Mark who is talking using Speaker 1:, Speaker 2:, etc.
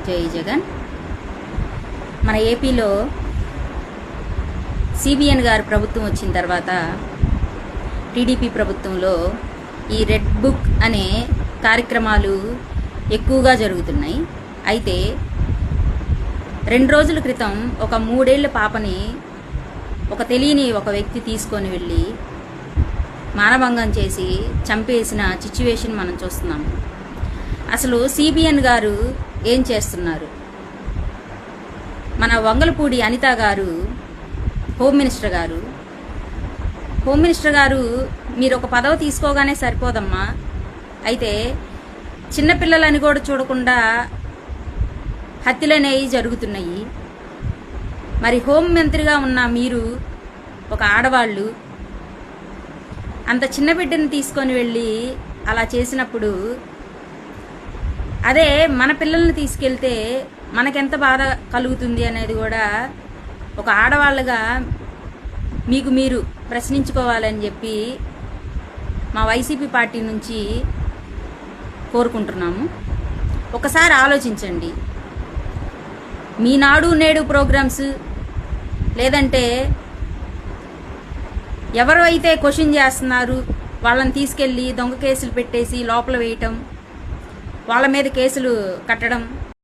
Speaker 1: జై జగన్. మన ఏపీలో సిబిఎన్ గారి ప్రభుత్వం వచ్చిన తర్వాత టీడీపీ ప్రభుత్వంలో ఈ రెడ్ బుక్ అనే కార్యక్రమాలు ఎక్కువగా జరుగుతున్నాయి. అయితే 2 రోజుల క్రితం ఒక 3 ఏళ్ల పాపని ఒక తెలియని ఒక వ్యక్తి తీసుకొని వెళ్ళి మానభంగం చేసి చంపేసిన సిచ్యువేషన్ మనం చూస్తున్నాము. అసలు సిబిఎన్ గారు ఏం చేస్తున్నారు? మన వంగలపూడి అనిత గారు హోమ్ మినిస్టర్ గారు మీరు ఒక పదవి తీసుకోగానే సరిపోదమ్మా. అయితే చిన్నపిల్లలని కూడా చూడకుండా హత్యలు అనేవి జరుగుతున్నాయి. మరి హోం మంత్రిగా ఉన్న మీరు ఒక ఆడవాళ్ళు అంత చిన్న బిడ్డని తీసుకొని వెళ్ళి అలా చేసినప్పుడు అదే మన పిల్లల్ని తీసుకెళ్తే మనకెంత బాధ కలుగుతుంది అనేది కూడా ఒక ఆడవాళ్ళగా మీకు మీరు ప్రశ్నించుకోవాలని చెప్పి మా వైసీపీ పార్టీ నుంచి కోరుకుంటున్నాము. ఒకసారి ఆలోచించండి. మీ నాడు నేడు ప్రోగ్రామ్స్ లేదంటే ఎవరు అయితే క్వశ్చన్ చేస్తున్నారు వాళ్ళని తీసుకెళ్ళి దొంగ కేసులు పెట్టేసి లోపల వేయటం, వాళ్ళ మీద కేసులు కట్టడం